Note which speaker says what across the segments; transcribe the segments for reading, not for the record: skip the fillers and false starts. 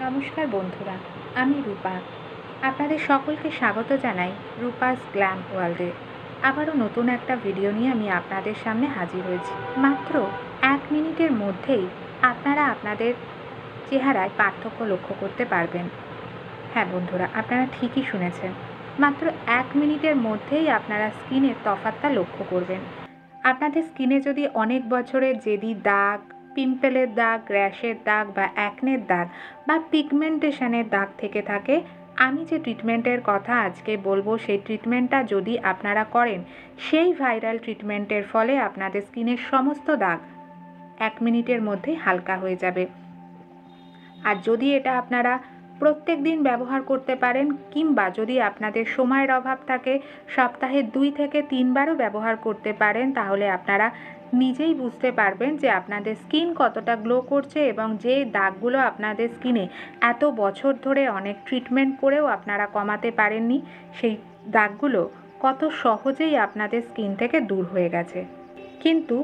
Speaker 1: নমস্কার বন্ধুরা, আমি রূপা। আপনাদের সকলকে স্বাগত জানাই রূপাস গ্ল্যাম ওয়ার্ল্ডে। আবারও নতুন একটা ভিডিও নিয়ে আমি আপনাদের সামনে হাজির হয়েছি। মাত্র 1 মিনিটের মধ্যেই আপনারা আপনাদের চেহারায় পার্থক্য লক্ষ্য করতে পারবেন। হ্যাঁ বন্ধুরা, আপনারা ঠিকই শুনেছেন, মাত্র 1 মিনিটের মধ্যেই আপনারা স্কিনের তফাৎটা লক্ষ্য করবেন। আপনাদের স্কিনে যদি অনেক বছরের জেদি দাগ, পিম্পলের দাগ, র্যাশের দাগ বা অ্যাকনের দাগ বা পিগমেন্টেশনের দাগ থেকে থাকে, আমি যে ট্রিটমেন্টের কথা আজকে বলবো সেই ট্রিটমেন্টটা যদি আপনারা করেন, সেই ভাইরাল ট্রিটমেন্টের ফলে আপনাদের স্কিনের সমস্ত দাগ 1 মিনিটের মধ্যেই হালকা হয়ে যাবে। আর যদি এটা আপনারা প্রত্যেক দিন ব্যবহার করতে পারেন, কিংবা যদি আপনাদের সময়ের অভাব থাকে সপ্তাহে 2 থেকে 3 বারও ব্যবহার করতে পারেন, তাহলে আপনারা নিজেই বুঝতে পারবেন যে আপনাদের স্কিন কতটা গ্লো করছে এবং যে দাগগুলো আপনাদের স্কিনে এত বছর ধরে অনেক ট্রিটমেন্ট করেও আপনারা কমাতে পারেননি, সেই দাগগুলো কত সহজেই আপনাদের স্কিন থেকে দূর হয়ে গেছে। কিন্তু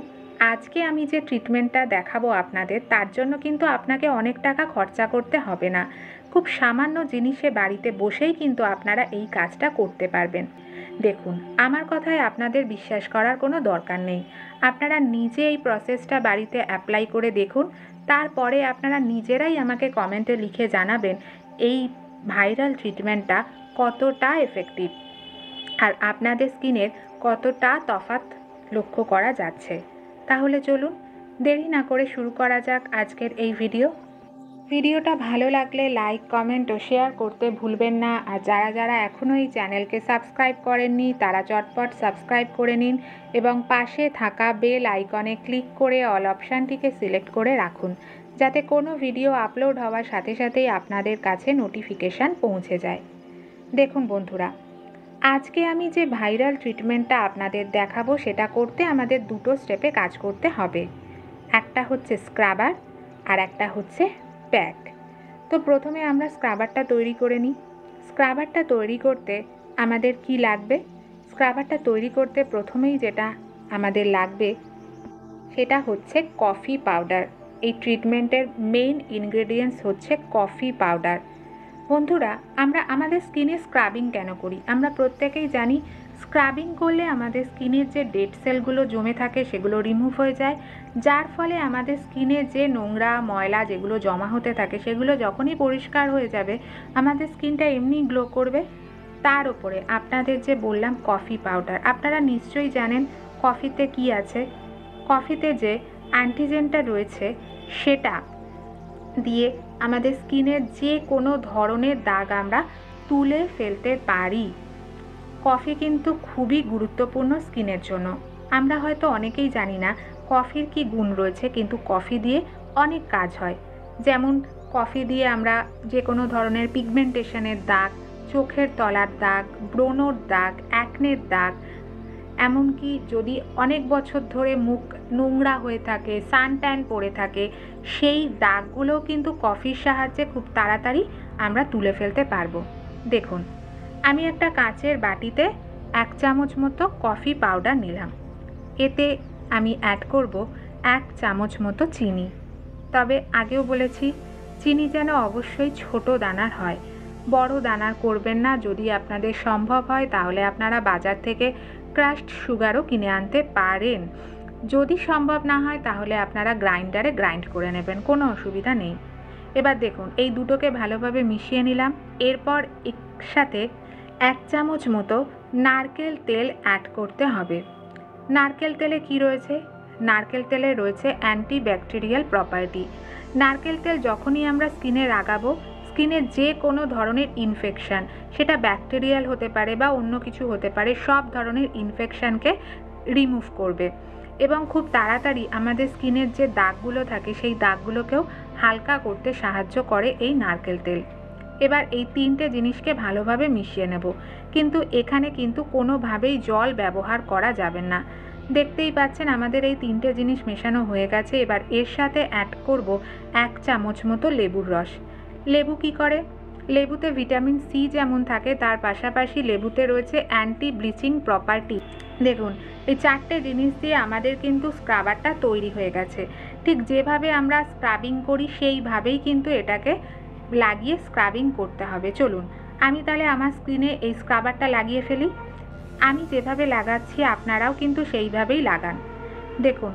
Speaker 1: আজকে আমি যে ট্রিটমেন্টটা দেখাবো আপনাদের, তার জন্য কিন্তু আপনাকে অনেক টাকা খরচা করতে হবে না। খুব সামান্য জিনিসে বাড়িতে বসেই কিন্তু আপনারা এই কাজটা করতে পারবেন। দেখুন, আমার কথায় আপনাদের বিশ্বাস করার কোনো দরকার নেই। আপনারা নিজে এই প্রসেসটা বাড়িতে অ্যাপ্লাই করে দেখুন, তারপরে আপনারা নিজেরাই আমাকে কমেন্টে লিখে জানাবেন এই ভাইরাল ট্রিটমেন্টটা কতটা এফেক্টিভ আর আপনাদের স্কিনের কতটা তফাৎ লক্ষ্য করা যাচ্ছে। তাহলে চলুন দেরি না করে শুরু করা যাক আজকের এই ভিডিওটা ভালো লাগলে লাইক, কমেন্ট ও শেয়ার করতে ভুলবেন না। আর যারা এখনও এই চ্যানেলকে সাবস্ক্রাইব করেননি তারা চটপট সাবস্ক্রাইব করে নিন এবং পাশে থাকা বেল আইকনে ক্লিক করে অল অপশানটিকে সিলেক্ট করে রাখুন, যাতে কোনো ভিডিও আপলোড হওয়ার সাথে সাথেই আপনাদের কাছে নোটিফিকেশান পৌঁছে যায়। দেখুন বন্ধুরা, আজকে আমি যে ভাইরাল ট্রিটমেন্টটা আপনাদের দেখাবো সেটা করতে আমাদের দুটো স্টেপে কাজ করতে হবে। একটা হচ্ছে স্ক্রাবার আর একটা হচ্ছে প্যাক। তো প্রথমে আমরা স্ক্রাবারটা তৈরি করে নিই। স্ক্রাবারটা তৈরি করতে আমাদের কি লাগবে? স্ক্রাবারটা তৈরি করতে প্রথমেই যেটা আমাদের লাগবে সেটা হচ্ছে কফি পাউডার। এই ট্রিটমেন্টের মেইন ইনগ্রেডিয়েন্টস হচ্ছে কফি পাউডার। বন্ধুরা, আমরা আমাদের স্কিনে স্ক্রাবিং কেন করি? আমরা প্রত্যেকেই জানি স্ক্রাবিং করলে আমাদের স্কিনের যে ডেড সেলগুলো জমে থাকে সেগুলো রিমুভ হয়ে যায়, যার ফলে আমাদের স্কিনে যে নোংরা ময়লা যেগুলো জমা হতে থাকে সেগুলো যখনই পরিষ্কার হয়ে যাবে আমাদের স্কিনটা এমনি গ্লো করবে। তার উপরে আপনাদের যে বললাম কফি পাউডার, আপনারা নিশ্চয়ই জানেন কফিতে কি আছে। কফিতে যে অ্যান্টিজেনটা রয়েছে সেটা দিয়ে আমাদের স্কিনের যে কোনো ধরনের দাগ আমরা তুলে ফেলতে পারি। কফি কিন্তু খুবই গুরুত্বপূর্ণ স্কিনের জন্য। আমরা হয়তো অনেকেই জানি না কফির কি গুণ রয়েছে, কিন্তু কফি দিয়ে অনেক কাজ হয়। যেমন কফি দিয়ে আমরা যে কোনো ধরনের পিগমেন্টেশনের দাগ, চোখের তলার দাগ, ব্রণর দাগ, অ্যাকনের দাগ, এমনকি যদি অনেক বছর ধরে মুখ নোংরা হয়ে থাকে, সানট্যান পড়ে থাকে, সেই দাগগুলোও কিন্তু কফির সাহায্যে খুব তাড়াতাড়ি আমরা তুলে ফেলতে পারবো। দেখুন, আমি একটা কাঁচের বাটিতে 1 চামচ মতো কফি পাউডার নিলাম। এতে আমি অ্যাড করব 1 চামচ মতো চিনি। তবে আগেও বলেছি চিনি যেন অবশ্যই ছোট দানার হয়, বড় দানার করবেন না। যদি আপনাদের সম্ভব হয় তাহলে আপনারা বাজার থেকে ক্রাশড সুগারও কিনে আনতে পারেন। যদি সম্ভব না হয় তাহলে আপনারা গ্রাইন্ডারে গ্রাইন্ড করে নেবেন, কোনো অসুবিধা নেই। এবার দেখুন, এই দুটোকে ভালোভাবে মিশিয়ে নিলাম। এরপর একসাথে 1 চামচ মতো নারকেল তেল অ্যাড করতে হবে। নারকেল তেলে কি রয়েছে? নারকেল তেলে রয়েছে অ্যান্টিব্যাকটেরিয়াল প্রপার্টি। নারকেল তেল যখনই আমরা স্কিনে লাগাবো, স্কিনের যে কোনো ধরনের ইনফেকশান, সেটা ব্যাকটেরিয়াল হতে পারে বা অন্য কিছু হতে পারে, সব ধরনের ইনফেকশানকে রিমুভ করবে এবং খুব তাড়াতাড়ি আমাদের স্কিনের যে দাগগুলো থাকে সেই দাগগুলোকেও হালকা করতে সাহায্য করে এই নারকেল তেল। এবার এই 3টে জিনিসকে ভালোভাবে মিশিয়ে নেব, কিন্তু এখানে কিন্তু কোনোভাবেই জল ব্যবহার করা যাবে না। দেখতেই পাচ্ছেন আমাদের এই 3টে জিনিস মেশানো হয়ে গেছে। এবার এর সাথে অ্যাড করব 1 চামচ মতো লেবুর রস। লেবু কি করে? লেবুতে ভিটামিন সি যেমন থাকে, তার পাশাপাশি লেবুতে রয়েছে অ্যান্টি ব্লিচিং প্রপার্টি। দেখুন, এই 4টে জিনিস দিয়ে আমাদের কিন্তু স্ক্রাবারটা তৈরি হয়ে গেছে। ঠিক যেভাবে আমরা স্ক্রাবিং করি সেইভাবেই কিন্তু এটাকে লাগিয়ে স্ক্রাবিং করতে হবে। চলুন আমি তাহলে আমার স্কিনে এই স্ক্রাবারটা লাগিয়ে ফেলি। আমি যেভাবে লাগাচ্ছি আপনারাও কিন্তু সেইভাবেই লাগান। দেখুন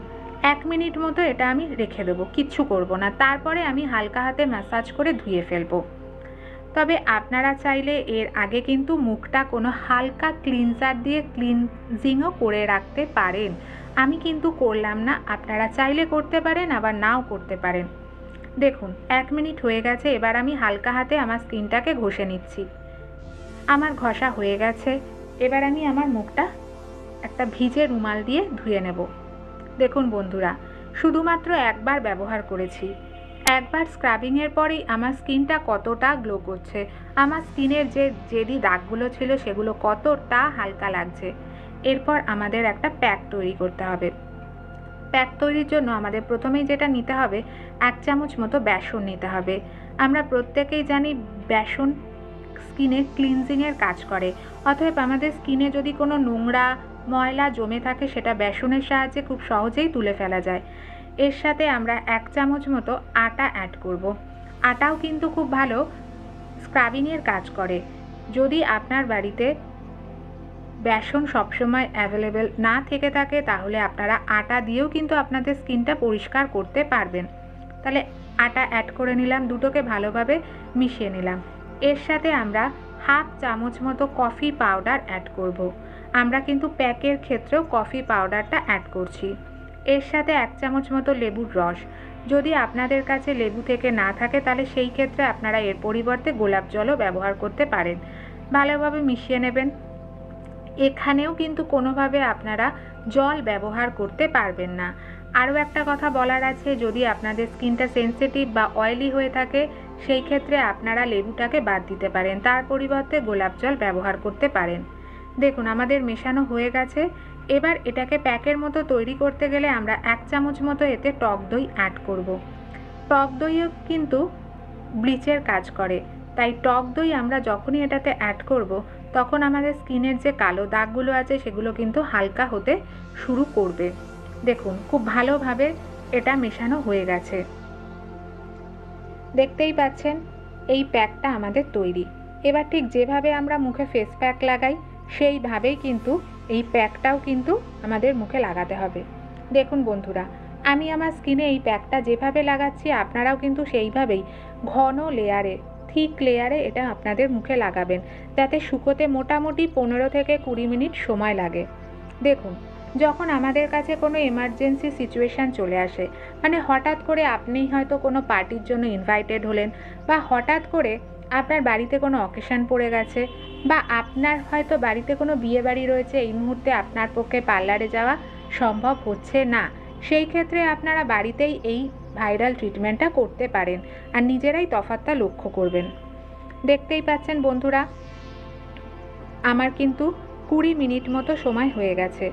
Speaker 1: 1 মিনিট মতো এটা আমি রেখে দেবো, কিচ্ছু করব না। তারপরে আমি হালকা হাতে ম্যাসাজ করে ধুয়ে ফেলবো। তবে আপনারা চাইলে এর আগে কিন্তু মুখটা কোনো হালকা ক্লিনজার দিয়ে ক্লিনজিংও করে রাখতে পারেন। আমি কিন্তু করলাম না, আপনারা চাইলে করতে পারেন আবার নাও করতে পারেন। দেখুন 1 মিনিট হয়ে গেছে, এবার আমি হালকা হাতে আমার স্কিনটাকে ঘষে নিচ্ছি। আমার ঘষা হয়ে গেছে, এবার আমি আমার মুখটা একটা ভিজে রুমাল দিয়ে ধুয়ে নেব। দেখুন বন্ধুরা, শুধুমাত্র একবার ব্যবহার করেছি, একবার স্ক্রাবিংয়ের পরেই আমার স্কিনটা কতটা গ্লো করছে, আমার স্কিনের যে জেদি দাগগুলো ছিল সেগুলো কতটা হালকা লাগছে। এরপর আমাদের একটা প্যাক তৈরি করতে হবে। প্যাক তৈরির জন্য আমাদের প্রথমেই যেটা নিতে হবে, 1 চামচ মতো বেসন নিতে হবে। আমরা প্রত্যেকেই জানি বেসন স্কিনে ক্লিনজিংয়ের কাজ করে, অতএব আমাদের স্কিনে যদি কোনো নোংরা ময়লা জমে থাকে সেটা বেসনের সাহায্যে খুব সহজেই তুলে ফেলা যায়। এর সাথে আমরা 1 চামচ মতো আটা অ্যাড করব। আটাও কিন্তু খুব ভালো স্ক্রাবিংয়ের কাজ করে। যদি আপনার বাড়িতে বেসন সবসময় অ্যাভেলেবেল না থেকে থাকে তাহলে আপনারা আটা দিয়েও কিন্তু আপনাদের স্কিনটা পরিষ্কার করতে পারবেন। তাহলে আটা অ্যাড করে নিলাম, দুটোকে ভালোভাবে মিশিয়ে নিলাম। এর সাথে আমরা 1/2 চামচ মতো কফি পাউডার অ্যাড করব। আমরা কিন্তু প্যাকের ক্ষেত্রেও কফি পাউডারটা অ্যাড করছি। এর সাথে 1 চামচ মতো লেবুর রস। যদি আপনাদের কাছে লেবু থেকে না থাকে তাহলে সেই ক্ষেত্রে আপনারা এর পরিবর্তে গোলাপ জলও ব্যবহার করতে পারেন। ভালোভাবে মিশিয়ে নেবেন। এখানেও কিন্তু কোনোভাবে আপনারা জল ব্যবহার করতে পারবেন না। আরও একটা কথা বলার আছে, যদি আপনাদের স্কিনটা সেনসিটিভ বা অয়েলি হয়ে থাকে সেই ক্ষেত্রে আপনারা লেবুটাকে বাদ দিতে পারেন, তার পরিবর্তে গোলাপ জল ব্যবহার করতে পারেন। দেখুন আমাদের মেশানো হয়ে গেছে। এবার এটাকে প্যাকের মতো তৈরি করতে গেলে আমরা 1 চামচ মতো এতে টক দই অ্যাড করব। টক দইও কিন্তু ব্লিচের কাজ করে, তাই টক দই আমরা যখনই এটাতে অ্যাড করব তখন আমাদের স্কিনের যে কালো দাগগুলো আছে সেগুলো কিন্তু হালকা হতে শুরু করবে। দেখুন খুব ভালোভাবে এটা মেশানো হয়ে গেছে। দেখতেই পাচ্ছেন এই প্যাকটা আমাদের তৈরি। এবার ঠিক যেভাবে আমরা মুখে ফেস প্যাক লাগাই সেইভাবেই কিন্তু এই প্যাকটাও কিন্তু আমাদের মুখে লাগাতে হবে। দেখুন বন্ধুরা, আমি আমার স্কিনে এই প্যাকটা যেভাবে লাগাচ্ছি আপনারাও কিন্তু সেইভাবেই ঘন লেয়ারে, থিক লেয়ারে এটা আপনাদের মুখে লাগাবেন, যাতে শুকোতে মোটামুটি 15 থেকে 20 মিনিট সময় লাগে। দেখুন যখন আমাদের কাছে কোনো এমার্জেন্সি সিচুয়েশান চলে আসে, মানে হঠাৎ করে আপনি হয়তো কোনো পার্টির জন্য ইনভাইটেড হলেন, বা হঠাৎ করে আপনার বাড়িতে কোনো অকেশান পড়ে গেছে, বা আপনার হয়তো বাড়িতে কোনো বিয়ে বাড়ি রয়েছে, এই মুহূর্তে আপনার পক্ষে পার্লারে যাওয়া সম্ভব হচ্ছে না, সেই ক্ষেত্রে আপনারা বাড়িতেই এই ভাইরাল ট্রিটমেন্টটা করতে পারেন আর নিজেরাই তফাৎটা লক্ষ্য করবেন। দেখতেই পাচ্ছেন বন্ধুরা, আমার কিন্তু 20 মিনিট মতো সময় হয়ে গেছে।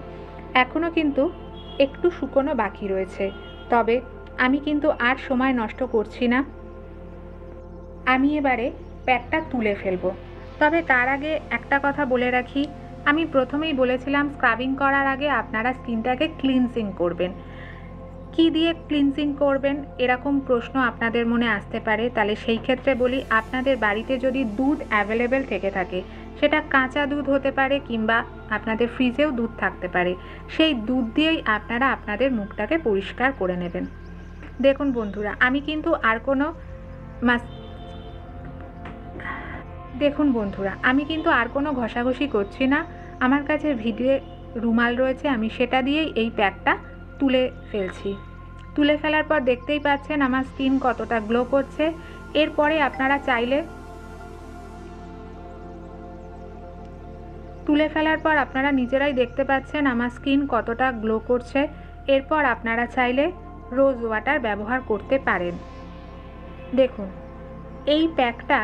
Speaker 1: এখনও কিন্তু একটু শুকনো বাকি রয়েছে, তবে আমি কিন্তু আর সময় নষ্ট করছি না। আমি এবারে প্যাকটা তুলে ফেলবো। তবে তার আগে একটা কথা বলে রাখি, আমি প্রথমেই বলেছিলাম স্ক্রাবিং করার আগে আপনারা স্কিনটাকে ক্লিনজিং করবেন। কি দিয়ে ক্লিনজিং করবেন এরকম প্রশ্ন আপনাদের মনে আসতে পারে, তাহলে সেই ক্ষেত্রে বলি, আপনাদের বাড়িতে যদি দুধ অ্যাভেলেবেল থেকে থাকে, সেটা কাঁচা দুধ হতে পারে কিংবা আপনাদের ফ্রিজেও দুধ থাকতে পারে, সেই দুধ দিয়েই আপনারা আপনাদের মুখটাকে পরিষ্কার করে নেবেন। দেখুন বন্ধুরা, আমি কিন্তু আর কোনো ঘষাঘষি করছি না। আমার কাছে ভিজে রুমাল রয়েছে, আমি সেটা দিয়েই এই প্যাকটা তুলে ফেলছি। তুলে ফেলার পর দেখতেই পাচ্ছেন আমার স্কিন কতটা গ্লো করছে। এরপরে আপনারা চাইলে তুলে ফেলার পর আপনারা নিজেরাই দেখতে পাচ্ছেন আমার স্কিন কতটা গ্লো করছে। এরপর আপনারা চাইলে রোজ ওয়াটার ব্যবহার করতে পারেন। দেখুন এই প্যাকটা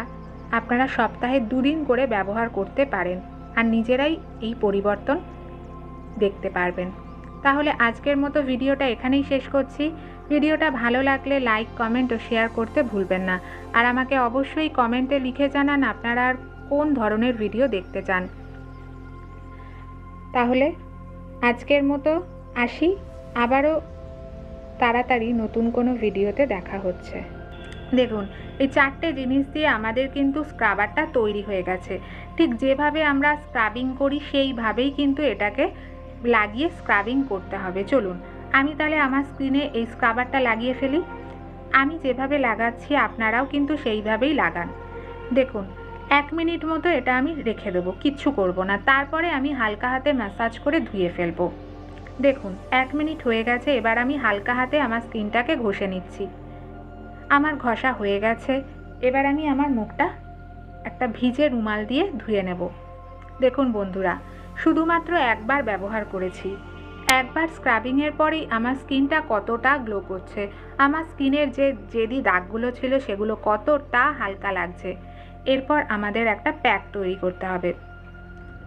Speaker 1: আপনারা সপ্তাহে 2 দিন করে ব্যবহার করতে পারেন আর নিজেরাই এই পরিবর্তন দেখতে পারবেন। তাহলে আজকের মতো ভিডিওটা এখানেই শেষ করছি। ভিডিওটা ভালো লাগলে লাইক, কমেন্ট ও শেয়ার করতে ভুলবেন না। আর আমাকে অবশ্যই কমেন্টে লিখে জানান আপনারা আর কোন ধরনের ভিডিও দেখতে চান। তাহলে আজকের মতো আসি, আবারও তাড়াতাড়ি নতুন কোনো ভিডিওতে দেখা হচ্ছে। দেখুন এই 4টে জিনিস দিয়ে আমাদের কিন্তু স্ক্রাবারটা তৈরি হয়ে গেছে। ঠিক যেভাবে আমরা স্ক্রাবিং করি সেইভাবেই কিন্তু এটাকে লাগিয়ে স্ক্রাবিং করতে হবে। চলুন আমি তাহলে আমার স্কিনে এই স্ক্রাবারটা লাগিয়ে ফেলি। আমি যেভাবে লাগাচ্ছি আপনারাও কিন্তু সেইভাবেই লাগান। দেখুন 1 মিনিট মতো এটা আমি রেখে দেবো, কিচ্ছু করব না। তারপরে আমি হালকা হাতে ম্যাসাজ করে ধুয়ে ফেলবো। দেখুন 1 মিনিট হয়ে গেছে, এবার আমি হালকা হাতে আমার স্কিনটাকে ঘষে নিচ্ছি। আমার ঘষা হয়ে গেছে, এবার আমি আমার মুখটা একটা ভিজে রুমাল দিয়ে ধুয়ে নেব। দেখুন বন্ধুরা, শুধুমাত্র একবার ব্যবহার করেছি, একবার স্ক্রাবিংয়ের পরেই আমার স্কিনটা কতটা গ্লো করছে, আমার স্কিনের যে জেদি দাগগুলো ছিল সেগুলো কতটা হালকা লাগছে। এরপর আমাদের একটা প্যাক তৈরি করতে হবে।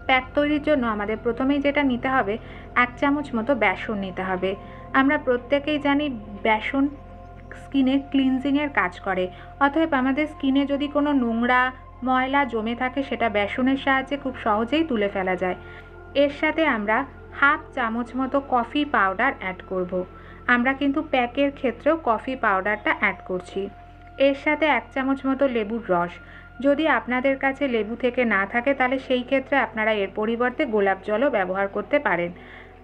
Speaker 1: প্যাক তৈরির জন্য আমাদের প্রথমেই যেটা নিতে হবে, 1 চামচ মতো বেসন নিতে হবে। আমরা প্রত্যেকেই জানি বেসন স্কিনে ক্লিনজিংয়ের কাজ করে, অতএব আমাদের স্কিনে যদি কোনো নোংরা ময়লা জমে থাকে সেটা বেসনের সাহায্যে খুব সহজেই তুলে ফেলা যায়। এর সাথে আমরা 1/2 চামচ মতো কফি পাউডার অ্যাড করব। আমরা কিন্তু প্যাকের ক্ষেত্রেও কফি পাউডারটা অ্যাড করছি। এর সাথে 1 চামচ মতো লেবুর রস। যদি আপনাদের কাছে লেবু থেকে না থাকে তাহলে সেই ক্ষেত্রে আপনারা এর পরিবর্তে গোলাপ জলও ব্যবহার করতে পারেন।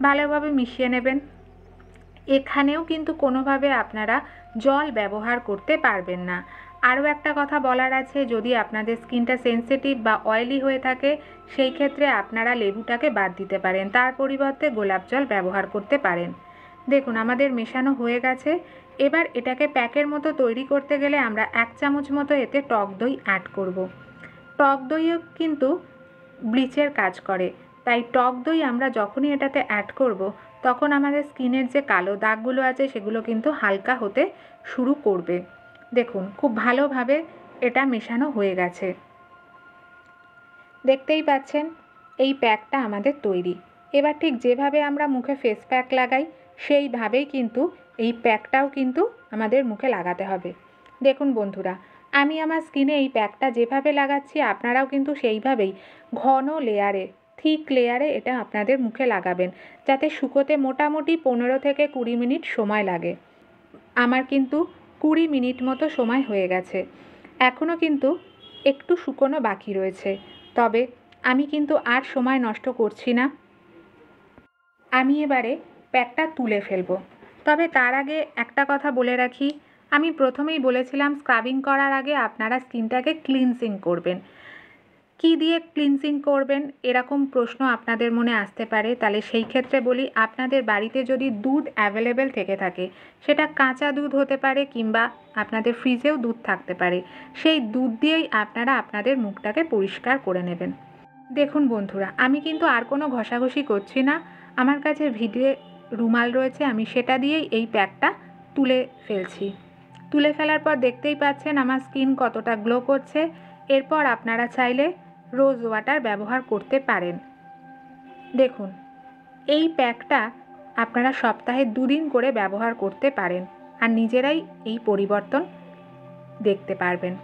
Speaker 1: ভালোভাবে মিশিয়ে নেবেন। এখানেও কিন্তু কোনোভাবে আপনারা জল ব্যবহার করতে পারবেন না। আরও একটা কথা বলার আছে, যদি আপনাদের স্কিনটা সেনসিটিভ বা অয়েলি হয়ে থাকে সেই ক্ষেত্রে আপনারা লেবুটাকে বাদ দিতে পারেন, তার পরিবর্তে গোলাপ জল ব্যবহার করতে পারেন। দেখুন আমাদের মেশানো হয়ে গেছে। এবার এটাকে প্যাকের মতো তৈরি করতে গেলে আমরা 1 চামচ মতো এতে টক দই অ্যাড করব। টক দইও কিন্তু ব্লিচের কাজ করে, তাই টক দই আমরা যখনই এটাতে অ্যাড করব তখন আমাদের স্কিনের যে কালো দাগগুলো আছে সেগুলো কিন্তু হালকা হতে শুরু করবে। দেখুন খুব ভালোভাবে এটা মেশানো হয়ে গেছে। দেখতেই পাচ্ছেন এই প্যাকটা আমাদের তৈরি। এবার ঠিক যেভাবে আমরা মুখে ফেস প্যাক লাগাই সেইভাবেই কিন্তু এই প্যাকটাও কিন্তু আমাদের মুখে লাগাতে হবে। দেখুন বন্ধুরা, আমি আমার স্কিনে এই প্যাকটা যেভাবে লাগাচ্ছি আপনারাও কিন্তু সেইভাবেই ঘন লেয়ারে, থিক লেয়ারে এটা আপনাদের মুখে লাগাবেন, যাতে শুকোতে মোটামুটি 15 থেকে 20 মিনিট সময় লাগে। আমার কিন্তু 20 মিনিট মতো সময় হয়ে গেছে। এখনও কিন্তু একটু শুকোনো বাকি রয়েছে, তবে আমি কিন্তু আর সময় নষ্ট করছি না। আমি এবারে প্যাকটা তুলে ফেলবো। তবে তার আগে একটা কথা বলে রাখি, আমি প্রথমেই বলেছিলাম স্ক্রাবিং করার আগে আপনারা স্কিনটাকে ক্লিনজিং করবেন। কী দিয়ে ক্লিনজিং করবেন এরকম প্রশ্ন আপনাদের মনে আসতে পারে, তাহলে সেই ক্ষেত্রে বলি, আপনাদের বাড়িতে যদি দুধ অ্যাভেলেবেল থেকে থাকে, সেটা কাঁচা দুধ হতে পারে কিংবা আপনাদের ফ্রিজেও দুধ থাকতে পারে, সেই দুধ দিয়েই আপনারা আপনাদের মুখটাকে পরিষ্কার করে নেবেন। দেখুন বন্ধুরা, আমি কিন্তু আর কোনো ঘষাঘষি করছি না। আমার কাছে ভিজে রুমাল রয়েছে, আমি সেটা দিয়েই এই প্যাকটা তুলে ফেলছি। তুলে ফেলার পর দেখতেই পাচ্ছেন আমার স্কিন কতটা গ্লো করছে। এরপর আপনারা চাইলে রোজ ওয়াটার ব্যবহার করতে পারেন। দেখুন এই প্যাকটা আপনারা সপ্তাহে 2 দিন করে ব্যবহার করতে পারেন আর নিজেরাই এই পরিবর্তন দেখতে পারবেন।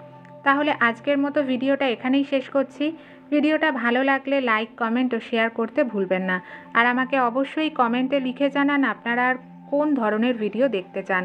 Speaker 1: তাহলে আজকের মতো ভিডিওটা এখানেই শেষ করছি। ভিডিওটা ভালো লাগলে লাইক, কমেন্ট ও শেয়ার করতে ভুলবেন না। আর আমাকে অবশ্যই কমেন্টে লিখে জানান আপনারা আর কোন ধরনের ভিডিও দেখতে চান।